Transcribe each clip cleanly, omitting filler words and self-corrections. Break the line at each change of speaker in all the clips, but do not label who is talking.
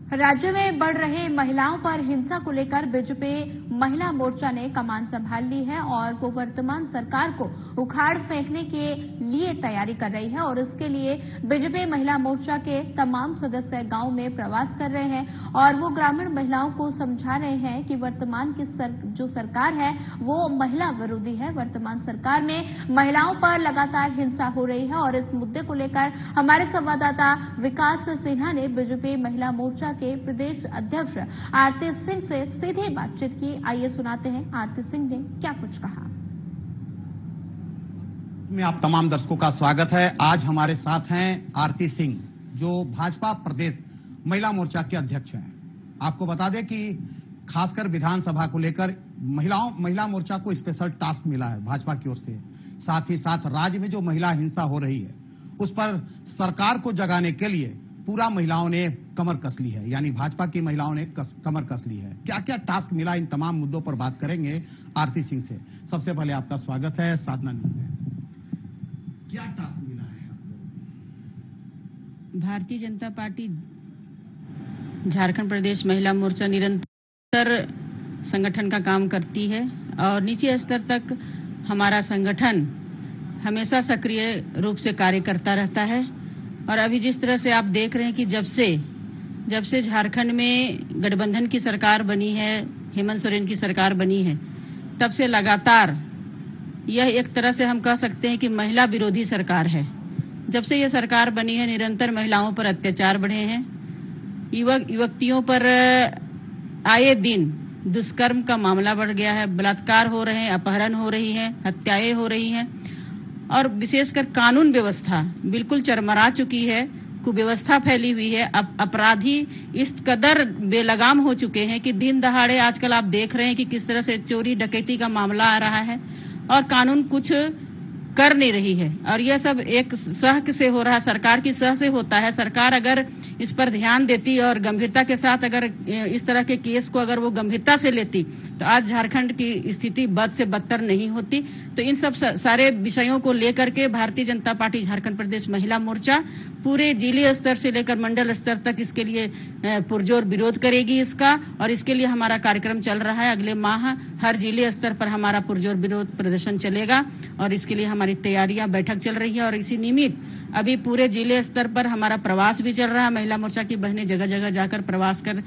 राज्य में बढ़ रहे महिलाओं पर हिंसा को लेकर बीजेपी महिला मोर्चा ने कमान संभाल ली है और वो वर्तमान सरकार को उखाड़ फेंकने के लिए तैयारी कर रही है और इसके लिए बीजेपी महिला मोर्चा के तमाम सदस्य गांव में प्रवास कर रहे हैं और वो ग्रामीण महिलाओं को समझा रहे हैं कि वर्तमान की जो सरकार है वो महिला विरोधी है। वर्तमान सरकार में महिलाओं पर लगातार हिंसा हो रही है और इस मुद्दे को लेकर हमारे संवाददाता विकास सिन्हा ने बीजेपी महिला मोर्चा के प्रदेश अध्यक्ष आरती सिंह से सीधे बातचीत की। आइए सुनाते हैं आरती सिंह ने क्या कुछ कहा।
में आप तमाम दर्शकों का स्वागत है। आज हमारे साथ हैं आरती सिंह, जो भाजपा प्रदेश महिला मोर्चा के अध्यक्ष हैं। आपको बता दें कि खासकर विधानसभा को लेकर महिला मोर्चा को स्पेशल टास्क मिला है भाजपा की ओर से। साथ ही साथ राज्य में जो महिला हिंसा हो रही है उस पर सरकार को जगाने के लिए पूरा महिलाओं ने कमर कस ली है, यानी भाजपा की महिलाओं ने कमर कस ली है। क्या क्या टास्क मिला, इन तमाम मुद्दों पर बात करेंगे आरती सिंह से। सबसे पहले आपका स्वागत है। साधना, क्या टास्क मिला है आप लोगों को?
भारतीय जनता पार्टी झारखंड प्रदेश महिला मोर्चा निरंतर संगठन का काम करती है और नीचे स्तर तक हमारा संगठन हमेशा सक्रिय रूप से कार्य करता रहता है। और अभी जिस तरह से आप देख रहे हैं कि जब से झारखंड में गठबंधन की सरकार बनी है, हेमंत सोरेन की सरकार बनी है, तब से लगातार यह एक तरह से हम कह सकते हैं कि महिला विरोधी सरकार है। जब से यह सरकार बनी है निरंतर महिलाओं पर अत्याचार बढ़े हैं। युवतियों पर आए दिन दुष्कर्म का मामला बढ़ गया है, बलात्कार हो रहे हैं, अपहरण हो रही है, हत्याएं हो रही हैं और विशेषकर कानून व्यवस्था बिल्कुल चरमरा चुकी है, कुव्यवस्था फैली हुई है। अपराधी इस कदर बेलगाम हो चुके हैं कि दिन दहाड़े आजकल आप देख रहे हैं कि किस तरह से चोरी डकैती का मामला आ रहा है और कानून कुछ कर नहीं रही है। और यह सब एक सह से हो रहा है, सरकार की सह से होता है। सरकार अगर इस पर ध्यान देती और गंभीरता के साथ अगर इस तरह के केस को अगर वो गंभीरता से लेती तो आज झारखंड की स्थिति बद से बदतर नहीं होती। तो इन सब सारे विषयों को लेकर के भारतीय जनता पार्टी झारखंड प्रदेश महिला मोर्चा पूरे जिले स्तर से लेकर मंडल स्तर तक इसके लिए पुरजोर विरोध करेगी इसका। और इसके लिए हमारा कार्यक्रम चल रहा है। अगले माह हर जिले स्तर पर हमारा पुरजोर विरोध प्रदर्शन चलेगा और इसके लिए हमारी तैयारियां बैठक चल रही है। और इसी निमित्त अभी पूरे जिले स्तर पर हमारा प्रवास भी चल रहा है। महिला मोर्चा की बहनें जगह जगह जाकर प्रवास कर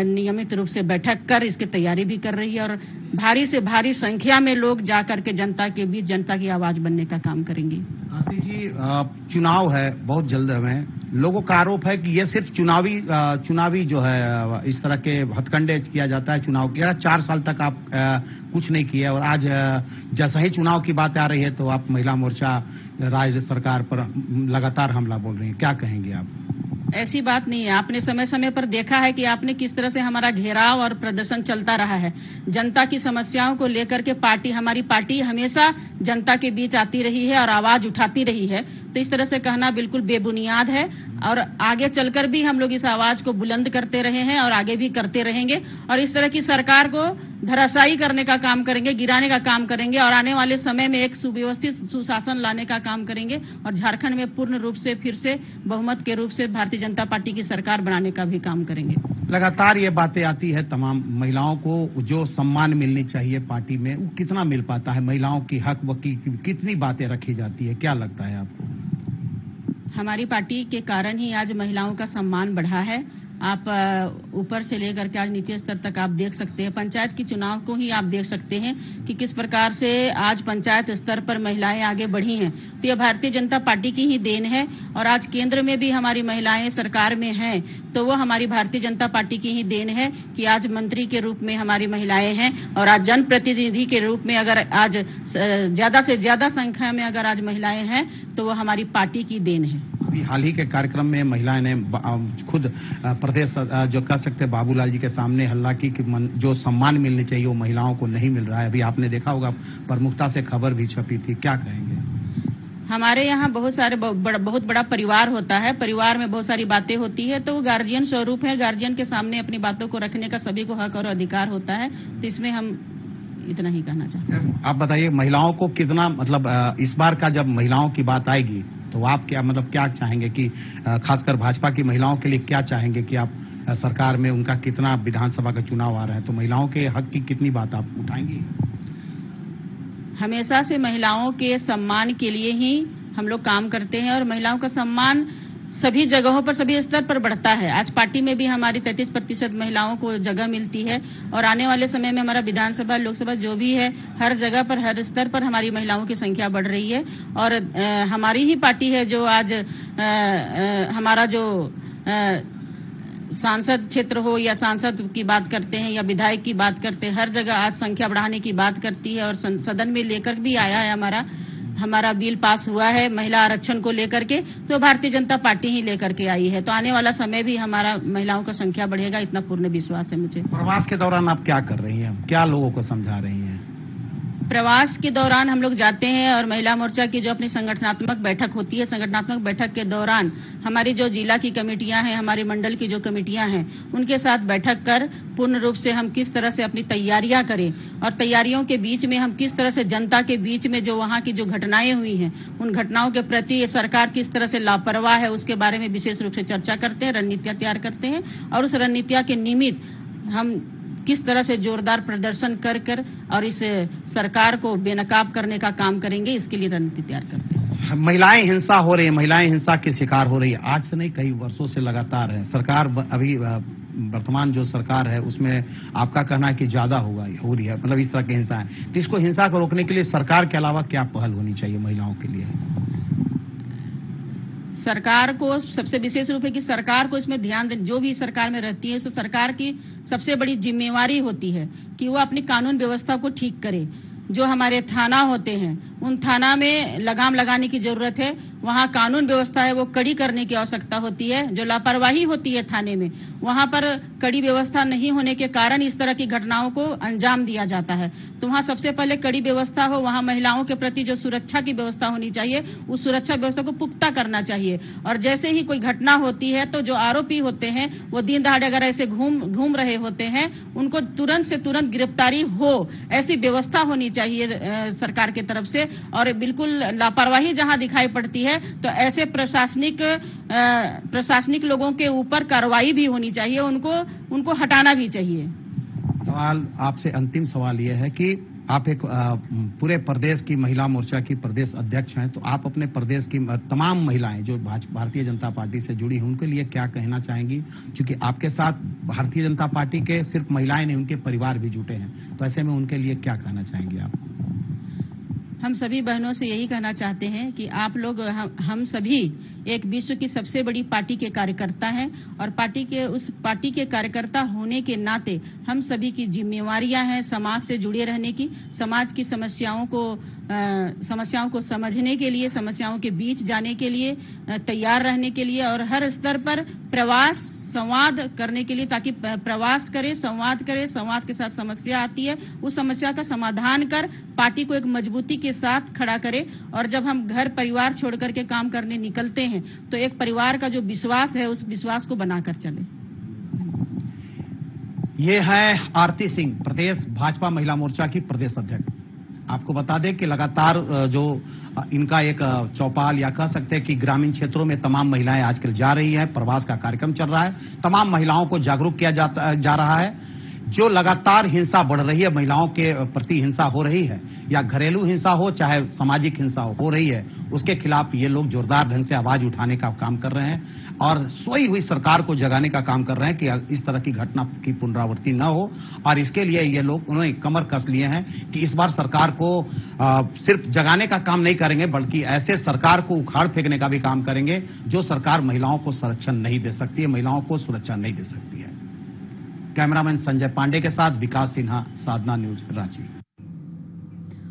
नियमित रूप से बैठक कर इसकी तैयारी भी कर रही है और भारी से भारी संख्या में लोग जाकर के जनता के बीच जनता की आवाज बनने का काम करेंगे।
आरती जी, चुनाव है बहुत जल्द में, लोगों का आरोप है कि ये सिर्फ चुनावी जो है इस तरह के हथकंडे किया जाता है चुनाव किया। 4 साल तक आप कुछ नहीं किए और आज जैसा ही चुनाव की बात आ रही है तो आप महिला मोर्चा राज्य सरकार पर लगातार हमला बोल रही है। क्या कहेंगे आप?
ऐसी बात नहीं है। आपने समय समय पर देखा है कि आपने किस तरह से हमारा घेराव और प्रदर्शन चलता रहा है। जनता की समस्याओं को लेकर के हमारी पार्टी हमेशा जनता के बीच आती रही है और आवाज उठाती रही है। तो इस तरह से कहना बिल्कुल बेबुनियाद है और आगे चलकर भी हम लोग इस आवाज को बुलंद करते रहे हैं और आगे भी करते रहेंगे और इस तरह की सरकार को धराशायी करने का काम करेंगे, गिराने का काम करेंगे और आने वाले समय में एक सुव्यवस्थित सुशासन लाने का काम करेंगे और झारखंड में पूर्ण रूप से फिर से बहुमत के रूप से भारतीय जनता पार्टी की सरकार बनाने का भी काम करेंगे।
लगातार ये बातें आती है, तमाम महिलाओं को जो सम्मान मिलनी चाहिए पार्टी में वो कितना मिल पाता है? महिलाओं की हक की कितनी बातें रखी जाती है, क्या लगता है आपको?
हमारी पार्टी के कारण ही आज महिलाओं का सम्मान बढ़ा है। आप ऊपर से लेकर के आज नीचे स्तर तक आप देख सकते हैं। पंचायत की चुनाव को ही आप देख सकते हैं कि किस प्रकार से आज पंचायत स्तर पर महिलाएं आगे बढ़ी हैं। तो यह भारतीय जनता पार्टी की ही देन है और आज केंद्र में भी हमारी महिलाएं सरकार में हैं तो वो हमारी भारतीय जनता पार्टी की ही देन है कि आज मंत्री के रूप में हमारी महिलाएं हैं और आज जनप्रतिनिधि के रूप में अगर आज ज्यादा से ज्यादा संख्या में अगर आज महिलाएं हैं तो वो हमारी पार्टी की देन है।
अभी हाल ही के कार्यक्रम में महिलाएं ने खुद प्रदेश जो कह सकते हैं बाबूलाल जी के सामने हल्ला की कि जो सम्मान मिलने चाहिए वो महिलाओं को नहीं मिल रहा है। अभी आपने देखा होगा प्रमुखता से खबर भी छपी थी, क्या कहेंगे?
हमारे यहाँ बहुत बड़ा परिवार होता है। परिवार में बहुत सारी बातें होती है तो वो गार्जियन स्वरूप है। गार्जियन के सामने अपनी बातों को रखने का सभी को हक और अधिकार होता है। तो इसमें हम इतना ही कहना चाहते हैं।
आप बताइए महिलाओं को कितना, मतलब इस बार का जब महिलाओं की बात आएगी तो आप क्या मतलब क्या चाहेंगे कि खासकर भाजपा की महिलाओं के लिए क्या चाहेंगे कि आप सरकार में उनका कितना विधानसभा का चुनाव आ रहा है तो महिलाओं के हक की कितनी बात आप उठाएंगी?
हमेशा से महिलाओं के सम्मान के लिए ही हम लोग काम करते हैं और महिलाओं का सम्मान सभी जगहों पर सभी स्तर पर बढ़ता है। आज पार्टी में भी हमारी 33% महिलाओं को जगह मिलती है और आने वाले समय में हमारा विधानसभा लोकसभा जो भी है हर जगह पर हर स्तर पर हमारी महिलाओं की संख्या बढ़ रही है और हमारी ही पार्टी है जो आज हमारा जो सांसद क्षेत्र हो या सांसद की बात करते हैं या विधायक की बात करते हैं, हर जगह आज संख्या बढ़ाने की बात करती है और सदन में लेकर भी आया है हमारा बिल पास हुआ है महिला आरक्षण को लेकर के, तो भारतीय जनता पार्टी ही लेकर के आई है। तो आने वाला समय भी हमारा महिलाओं का संख्या बढ़ेगा, इतना पूर्ण विश्वास है मुझे।
प्रवास के दौरान आप क्या कर रही हैं, क्या लोगों को समझा रही हैं?
प्रवास के दौरान हम लोग जाते हैं और महिला मोर्चा की जो अपनी संगठनात्मक बैठक होती है, संगठनात्मक बैठक के दौरान हमारी जो जिला की कमेटियां हैं, हमारे मंडल की जो कमेटियां हैं, उनके साथ बैठक कर पूर्ण रूप से हम किस तरह से अपनी तैयारियां करें और तैयारियों के बीच में हम किस तरह से जनता के बीच में जो वहां की जो घटनाएं हुई हैं, उन घटनाओं के प्रति सरकार किस तरह से लापरवाह है उसके बारे में विशेष रूप से चर्चा करते हैं, रणनीतियां तैयार करते हैं और उस रणनीतियां के निमित्त हम किस तरह से जोरदार प्रदर्शन कर और इस सरकार को बेनकाब करने का काम करेंगे, इसके लिए रणनीति तैयार करते हैं।
महिलाएं हिंसा हो रही है, महिलाएं हिंसा के शिकार हो रही है, आज से नहीं कई वर्षों से लगातार है। सरकार अभी वर्तमान जो सरकार है उसमें आपका कहना है कि ज्यादा हो रही है, मतलब इस तरह की हिंसा है, तो इसको हिंसा को रोकने के लिए सरकार के अलावा क्या पहल होनी चाहिए महिलाओं के लिए?
सरकार को सबसे विशेष रूप है कि सरकार को इसमें ध्यान दें, जो भी सरकार में रहती है तो सरकार की सबसे बड़ी जिम्मेवारी होती है कि वो अपनी कानून व्यवस्था को ठीक करे। जो हमारे थाना होते हैं उन थाना में लगाम लगाने की जरूरत है, वहां कानून व्यवस्था है वो कड़ी करने की आवश्यकता होती है। जो लापरवाही होती है थाने में वहां पर कड़ी व्यवस्था नहीं होने के कारण इस तरह की घटनाओं को अंजाम दिया जाता है। तो वहां सबसे पहले कड़ी व्यवस्था हो, वहां महिलाओं के प्रति जो सुरक्षा की व्यवस्था होनी चाहिए उस सुरक्षा व्यवस्था को पुख्ता करना चाहिए और जैसे ही कोई घटना होती है तो जो आरोपी होते हैं वो दिन दहाड़े अगर ऐसे घूम रहे होते हैं उनको तुरंत से तुरंत गिरफ्तारी हो, ऐसी व्यवस्था होनी चाहिए सरकार की तरफ से। और बिल्कुल लापरवाही जहां दिखाई पड़ती है तो ऐसे प्रशासनिक लोगों के ऊपर कार्रवाई भी होनी चाहिए, उनको हटाना भी चाहिए।
सवाल आपसे, अंतिम सवाल यह है कि आप एक पूरे प्रदेश की महिला मोर्चा की प्रदेश अध्यक्ष हैं, तो आप अपने प्रदेश की तमाम महिलाएं जो भारतीय जनता पार्टी से जुड़ी हैं उनके लिए क्या कहना चाहेंगी? क्योंकि आपके साथ भारतीय जनता पार्टी के सिर्फ महिलाएं नहीं, उनके परिवार भी जुटे हैं, तो ऐसे में उनके लिए क्या कहना चाहेंगी आप?
हम सभी बहनों से यही कहना चाहते हैं कि आप लोग हम सभी एक विश्व की सबसे बड़ी पार्टी के कार्यकर्ता हैं और उस पार्टी के कार्यकर्ता होने के नाते हम सभी की जिम्मेवारियां हैं समाज से जुड़े रहने की, समाज की समस्याओं को समझने के लिए, समस्याओं के बीच जाने के लिए, तैयार रहने के लिए और हर स्तर पर प्रवास संवाद करने के लिए, ताकि प्रवास करे, संवाद करे, संवाद के साथ समस्या आती है उस समस्या का समाधान कर पार्टी को एक मजबूती के साथ खड़ा करे और जब हम घर परिवार छोड़ करके काम करने निकलते हैं तो एक परिवार का जो विश्वास है उस विश्वास को बनाकर चले।
ये है आरती सिंह, प्रदेश भाजपा महिला मोर्चा की प्रदेश अध्यक्ष। आपको बता दें कि लगातार जो इनका एक चौपाल या कह सकते हैं कि ग्रामीण क्षेत्रों में तमाम महिलाएं आजकल जा रही हैं, प्रवास का कार्यक्रम चल रहा है, तमाम महिलाओं को जागरूक किया जा रहा है। जो लगातार हिंसा बढ़ रही है, महिलाओं के प्रति हिंसा हो रही है या घरेलू हिंसा हो चाहे सामाजिक हिंसा हो रही है, उसके खिलाफ ये लोग जोरदार ढंग से आवाज उठाने का काम कर रहे हैं और सोई हुई सरकार को जगाने का काम कर रहे हैं कि इस तरह की घटना की पुनरावृत्ति न हो। और इसके लिए ये लोग उन्होंने कमर कस लिए हैं कि इस बार सरकार को सिर्फ जगाने का काम नहीं करेंगे बल्कि ऐसे सरकार को उखाड़ फेंकने का भी काम करेंगे जो सरकार महिलाओं को संरक्षण नहीं दे सकती है, महिलाओं को सुरक्षा नहीं दे सकती है। कैमरामैन संजय पांडे के साथ विकास सिन्हा, साधना न्यूज, रांची।